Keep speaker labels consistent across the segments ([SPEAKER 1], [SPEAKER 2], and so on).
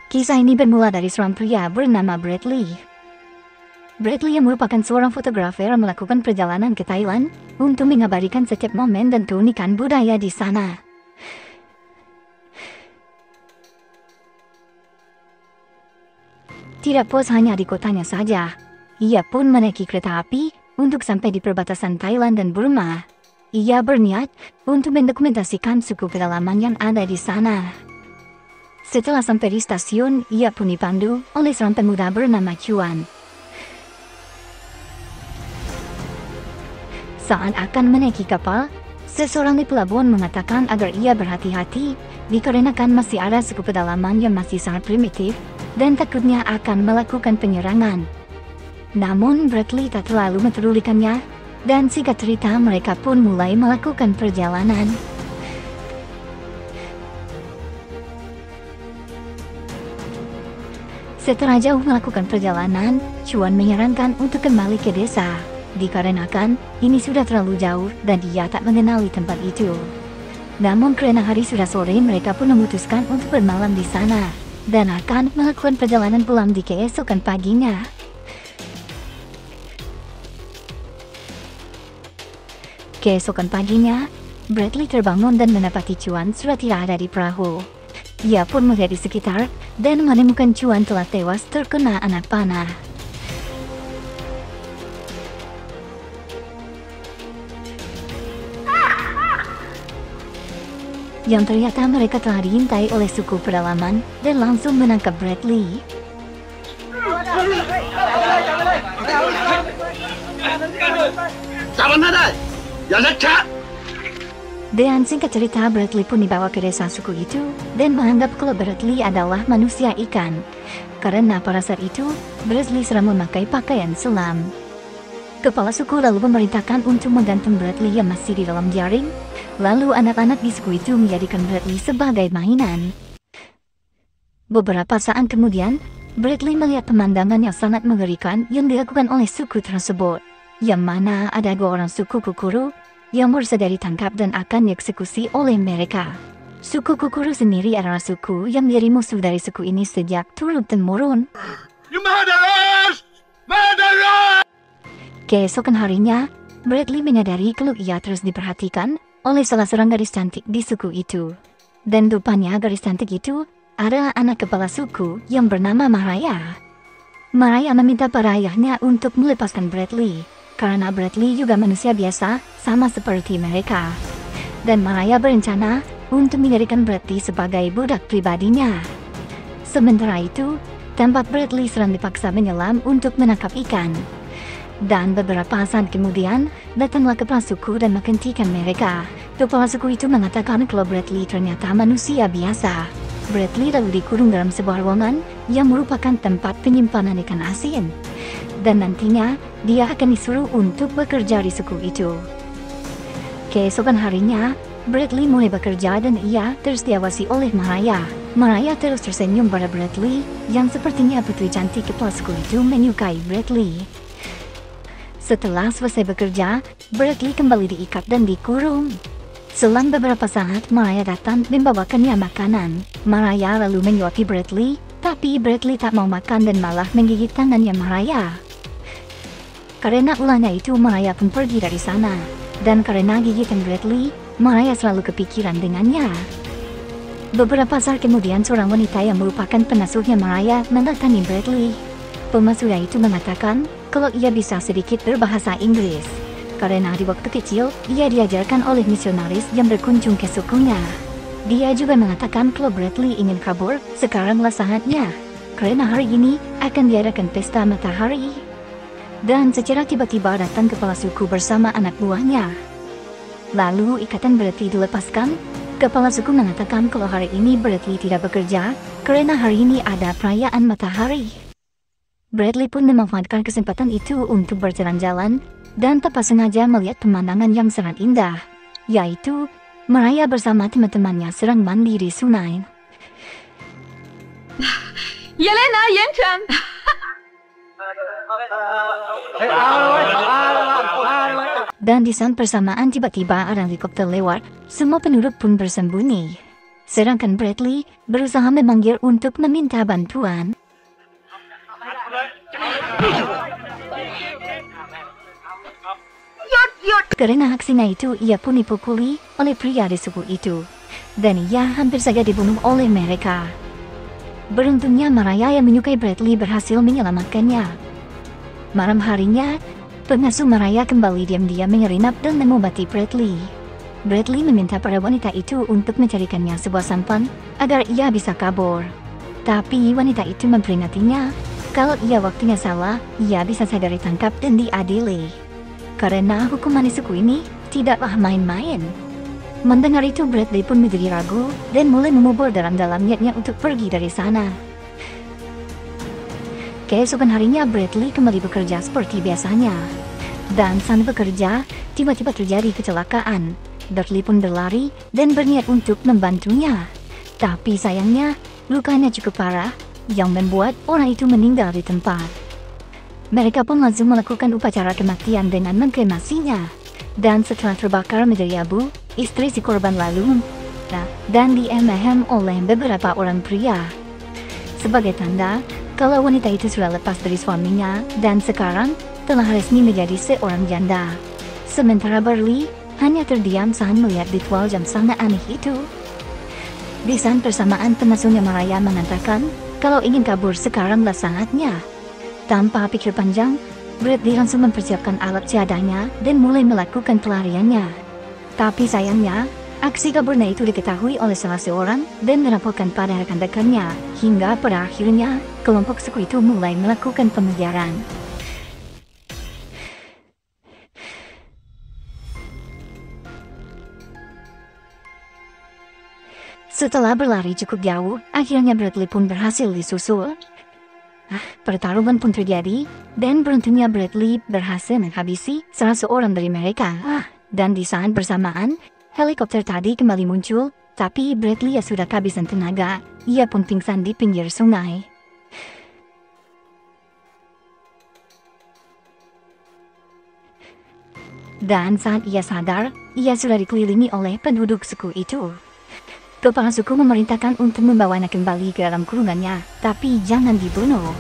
[SPEAKER 1] Kisah ini bermula dari seorang pria bernama Bradley. Bradley yang merupakan seorang fotografer melakukan perjalanan ke Thailand untuk mengabadikan setiap momen dan keunikan budaya di sana. Tidak puas hanya di kotanya saja, ia pun menaiki kereta api untuk sampai di perbatasan Thailand dan Burma. Ia berniat untuk mendokumentasikan suku pedalaman yang ada di sana. Setelah sampai di stasiun, ia pun dipandu oleh seorang pemuda bernama Chuan. Saat akan menaiki kapal, seseorang di pelabuhan mengatakan agar ia berhati-hati dikarenakan masih ada suku pedalaman yang masih sangat primitif dan takutnya akan melakukan penyerangan. Namun Bradley tak terlalu mempedulikannya, dan singkat cerita mereka pun mulai melakukan perjalanan. Setelah jauh melakukan perjalanan, Chuan menyarankan untuk kembali ke desa, dikarenakan ini sudah terlalu jauh dan dia tak mengenali tempat itu. Namun karena hari sudah sore, mereka pun memutuskan untuk bermalam di sana dan akan melakukan perjalanan pulang di keesokan paginya. Keesokan paginya, Bradley terbangun dan mendapati Chuan sudah tidak ada di perahu. Ia pun melihat di sekitar dan menemukan Chuan telah tewas terkena anak panah. Yang ternyata mereka telah diintai oleh suku pedalaman dan langsung menangkap Bradley. Dan singkat cerita, Bradley pun dibawa ke desa suku itu dan menganggap kalau Bradley adalah manusia ikan. Karena pada saat itu, Bradley sedang memakai pakaian selam. Kepala suku lalu memerintahkan untuk menggantung Bradley yang masih di dalam jaring. Lalu anak-anak di suku itu menjadikan Bradley sebagai mainan. Beberapa saat kemudian, Bradley melihat pemandangan yang sangat mengerikan yang dilakukan oleh suku tersebut, yang mana ada 2 orang suku Kukuru yang bersedia ditangkap dan akan dieksekusi oleh mereka. Suku Kukuru sendiri adalah suku yang menjadi musuh dari suku ini sejak turun-temurun. Keesokan harinya, Bradley menyadari kalau ia terus diperhatikan oleh salah seorang gadis cantik di suku itu. Dan rupanya gadis cantik itu adalah anak kepala suku yang bernama Maraya. Maraya meminta para ayahnya untuk melepaskan Bradley, karena Bradley juga manusia biasa sama seperti mereka. Dan Maraya berencana untuk menjadikan Bradley sebagai budak pribadinya. Sementara itu, tempat Bradley sedang dipaksa menyelam untuk menangkap ikan. Dan beberapa saat kemudian, datanglah kepala suku dan menghentikan mereka. Kepala suku itu mengatakan kalau Bradley ternyata manusia biasa. Bradley lalu dikurung dalam sebuah ruangan yang merupakan tempat penyimpanan ikan asin. Dan nantinya, dia akan disuruh untuk bekerja di suku itu. Keesokan harinya, Bradley mulai bekerja dan ia terus diawasi oleh Maraya. Maraya terus tersenyum pada Bradley, yang sepertinya putri cantik kepala suku itu menyukai Bradley. Setelah selesai bekerja, Bradley kembali diikat dan dikurung. Selang beberapa saat, Maraya datang membawakannya makanan. Maraya lalu menyuapi Bradley, tapi Bradley tak mau makan dan malah menggigit tangannya Maraya. Karena ulahnya itu, Maraya pun pergi dari sana. Dan karena gigitan Bradley, Maraya selalu kepikiran dengannya. Beberapa saat kemudian, seorang wanita yang merupakan pengasuhnya Maraya mendatangi Bradley. Pengasuhnya itu mengatakan kalau ia bisa sedikit berbahasa Inggris, karena di waktu kecil ia diajarkan oleh misionaris yang berkunjung ke sukunya. Dia juga mengatakan kalau Bradley ingin kabur, sekaranglah saatnya, karena hari ini akan diadakan pesta matahari. Dan secara tiba-tiba datang kepala suku bersama anak buahnya. Lalu ikatan Bradley dilepaskan. Kepala suku mengatakan kalau hari ini Bradley tidak bekerja, karena hari ini ada perayaan matahari. Bradley pun memanfaatkan kesempatan itu untuk berjalan-jalan dan tanpa sengaja melihat pemandangan yang sangat indah, yaitu Maraya bersama teman-temannya sedang mandi di sungai.
[SPEAKER 2] Yelena, Yenchen.
[SPEAKER 1] Dan di saat bersamaan tiba-tiba ada helikopter lewat, semua penduduk pun bersembunyi. Sedangkan Bradley berusaha memanggil untuk meminta bantuan. Karena aksinya itu, ia pun dipukuli oleh pria di suku itu, dan ia hampir saja dibunuh oleh mereka. Beruntungnya Mariah yang menyukai Bradley berhasil menyelamatkannya. Malam harinya, pengasuh Mariah kembali diam-diam menyelinap dan mengobati Bradley. Bradley meminta para wanita itu untuk mencarikannya sebuah sampan agar ia bisa kabur. Tapi wanita itu memperingatinya, kalau ia waktunya salah, ia bisa saja ditangkap dan diadili. Karena hukuman di suku ini tidaklah main-main. Mendengar itu Bradley pun menjadi ragu dan mulai memubur dalam-dalam niatnya untuk pergi dari sana. Keesokan harinya Bradley kembali bekerja seperti biasanya. Dan sambil bekerja, tiba-tiba terjadi kecelakaan. Bradley pun berlari dan berniat untuk membantunya. Tapi sayangnya, lukanya cukup parah yang membuat orang itu meninggal di tempat. Mereka pun langsung melakukan upacara kematian dengan mengkremasinya. Dan setelah terbakar menjadi abu, istri si korban lalu dan diemhem oleh beberapa orang pria. Sebagai tanda kalau wanita itu sudah lepas dari suaminya dan sekarang telah resmi menjadi seorang janda. Sementara Bradley hanya terdiam saat melihat ritual jam sangat aneh itu. Di saat bersamaan pengasuhnya Mariah mengatakan kalau ingin kabur sekaranglah saatnya. Tanpa pikir panjang, Bradley langsung mempersiapkan alat seadanya dan mulai melakukan pelariannya. Tapi sayangnya, aksi kaburnya itu diketahui oleh salah seorang dan dilaporkan pada rekan-rekannya, hingga pada akhirnya kelompok suku itu mulai melakukan pengejaran. Setelah berlari cukup jauh, akhirnya Bradley pun berhasil disusul. Pertarungan pun terjadi, dan beruntungnya Bradley berhasil menghabisi salah seorang dari mereka. Dan di saat bersamaan, helikopter tadi kembali muncul, tapi Bradley ya sudah kehabisan tenaga, ia pun pingsan di pinggir sungai. Dan saat ia sadar, ia sudah dikelilingi oleh penduduk suku itu. Kepala suku memerintahkan untuk membawanya kembali ke dalam kurungannya, tapi jangan dibunuh,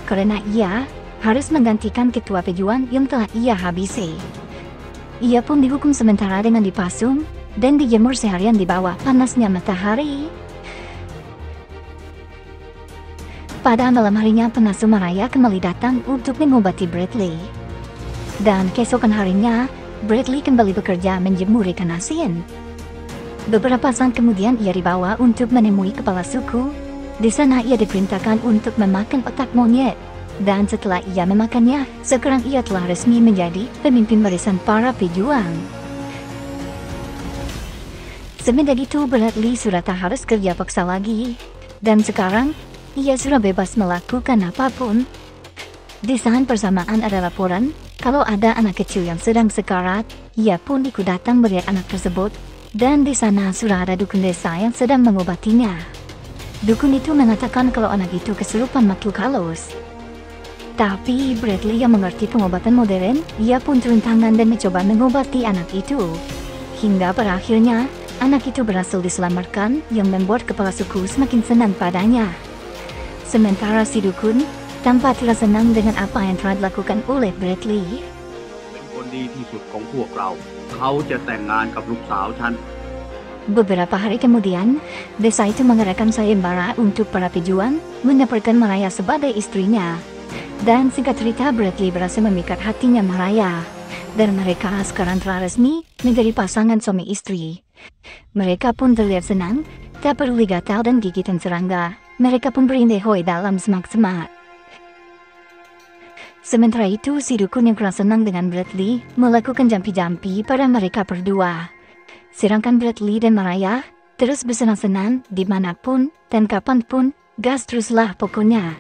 [SPEAKER 1] karena ia harus menggantikan ketua pejuang yang telah ia habisi. Ia pun dihukum sementara dengan dipasung dan dijemur seharian di bawah panasnya matahari. Pada malam harinya pengasuh Mariah kembali datang untuk mengobati Bradley. Dan keesokan harinya, Bradley kembali bekerja menjemur ikan asin. Beberapa saat kemudian ia dibawa untuk menemui kepala suku. Di sana ia diperintahkan untuk memakan otak monyet. Dan setelah ia memakannya, sekarang ia telah resmi menjadi pemimpin barisan para pejuang. Semenjak itu Bradley sudah tak harus kerja paksa lagi. Dan sekarang, ia sudah bebas melakukan apapun. Di saat bersamaan ada laporan, kalau ada anak kecil yang sedang sekarat, ia pun ikut datang melihat anak tersebut. Dan di sana sudah ada dukun desa yang sedang mengobatinya. Dukun itu mengatakan kalau anak itu kesurupan makhluk halus. Tapi Bradley yang mengerti pengobatan modern, ia pun turun tangan dan mencoba mengobati anak itu. Hingga pada akhirnya, anak itu berhasil diselamatkan yang membuat kepala suku semakin senang padanya. Sementara si dukun tampak tidak senang dengan apa yang telah dilakukan oleh Bradley. Beberapa hari kemudian, desa itu mengadakan sayembara untuk para pejuang, menempatkan Mariah sebagai istrinya. Dan singkat cerita Bradley berhasil memikat hatinya Mariah. Dan mereka sekarang telah resmi menjadi pasangan suami istri. Mereka pun terlihat senang, tak peduli gatal dan gigitan serangga. Mereka pun berindehoi dalam semak-semak. Sementara itu si dukun yang kurang senang dengan Bradley melakukan jampi-jampi pada mereka berdua. Sedangkan Bradley dan Mariah terus bersenang-senang dimanapun dan kapanpun, gas teruslah pokoknya.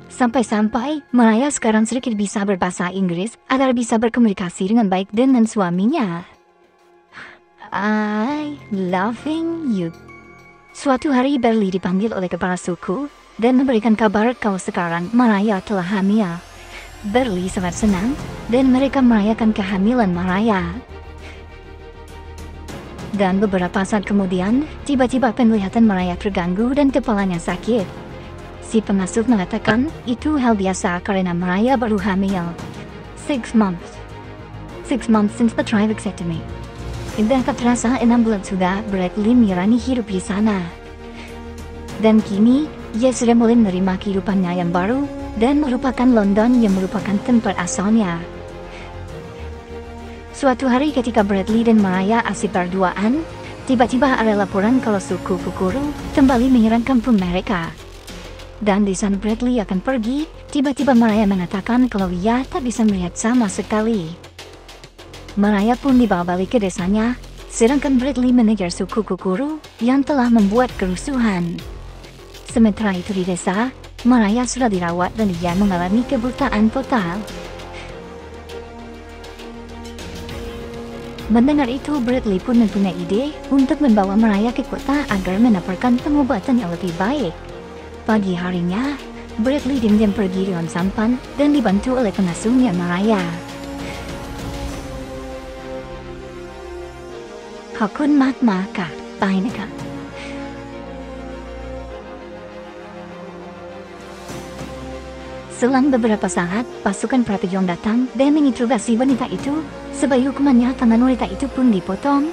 [SPEAKER 1] Sampai-sampai Mariah sekarang sedikit bisa berbahasa Inggris agar bisa berkomunikasi dengan baik dengan suaminya. I loving you. Suatu hari Bradley dipanggil oleh kepala suku dan memberikan kabar kalau sekarang Mariah telah hamil. Bradley sangat senang dan mereka merayakan kehamilan Mariah. Dan beberapa saat kemudian, tiba-tiba penglihatan Mariah terganggu dan kepalanya sakit. Si pengasuh mengatakan itu hal biasa karena Mariah baru hamil. 6 months. 6 months since the trivectomy. Indah tak terasa 6 bulan sudah Bradley menjalani hidup di sana. Dan kini, ia sudah mulai menerima kehidupannya yang baru, dan merupakan London yang merupakan tempat asalnya. Suatu hari ketika Bradley dan Mariah asik berduaan, tiba-tiba ada laporan kalau suku Kukuru kembali menyerang kampung mereka. Dan di sana Bradley akan pergi, tiba-tiba Mariah mengatakan kalau ia tak bisa melihat sama sekali. Mariah pun dibawa balik ke desanya, sedangkan Bradley mengejar suku Kukuru yang telah membuat kerusuhan. Sementara itu di desa, Mariah sudah dirawat dan ia mengalami kebutaan total. Mendengar itu, Bradley pun mempunyai ide untuk membawa Mariah ke kota agar mendapatkan pengobatan yang lebih baik. Pagi harinya, Bradley diam-diam pergi dengan sampan dan dibantu oleh pengasuhnya Mariah. Hakun maka, pahinaka. Selang beberapa saat, pasukan prapejon datang dan menginterogasi wanita itu. Sebagai hukumannya, tangan wanita itu pun dipotong.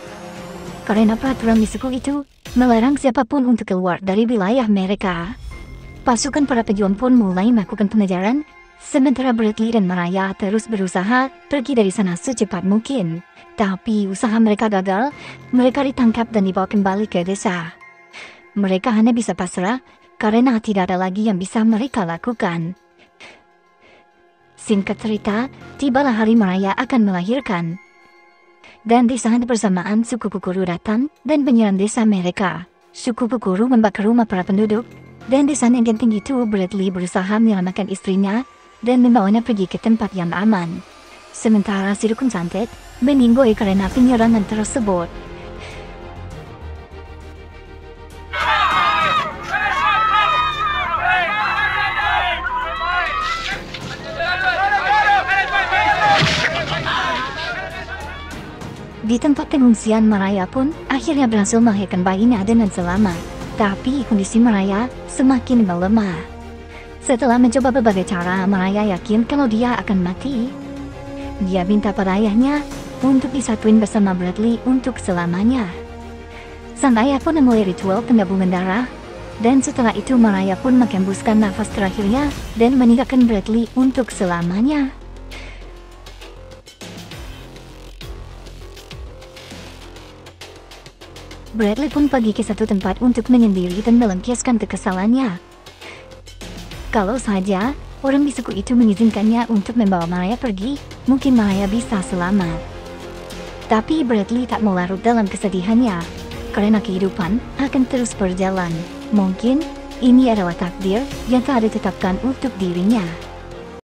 [SPEAKER 1] Karena peraturan di suku itu melarang siapapun untuk keluar dari wilayah mereka. Pasukan prapejon pun mulai melakukan pengejaran, sementara Bradley dan Mariah terus berusaha pergi dari sana secepat mungkin. Tapi usaha mereka gagal, mereka ditangkap dan dibawa kembali ke desa. Mereka hanya bisa pasrah, karena tidak ada lagi yang bisa mereka lakukan. Singkat cerita, tibalah hari Mariah akan melahirkan. Dan di saat bersamaan suku Kukuru datang dan menyerang desa mereka. Suku Kukuru membakar rumah para penduduk, dan di sana yang genting itu Bradley berusaha menyelamatkan istrinya dan membawanya pergi ke tempat yang aman. Sementara si dukun santet meninggoy karena penyerangan tersebut. Di tempat pengungsian Mariah pun akhirnya berhasil melahirkan bayinya dengan selamat. Tapi kondisi Mariah semakin melemah. Setelah mencoba berbagai cara, Mariah yakin kalau dia akan mati. Dia minta pada ayahnya untuk disatuin bersama Bradley untuk selamanya. Sang ayah pun memulai ritual penggabungan darah. Dan setelah itu Mariah pun menghembuskan nafas terakhirnya dan meninggalkan Bradley untuk selamanya. Bradley pun pergi ke satu tempat untuk menyendiri dan melampiaskan kekesalannya. Kalau saja orang di suku itu mengizinkannya untuk membawa Mariah pergi, mungkin Mariah bisa selamat. Tapi Bradley tak mau larut dalam kesedihannya, karena kehidupan akan terus berjalan. Mungkin ini adalah takdir yang tak ditetapkan untuk dirinya.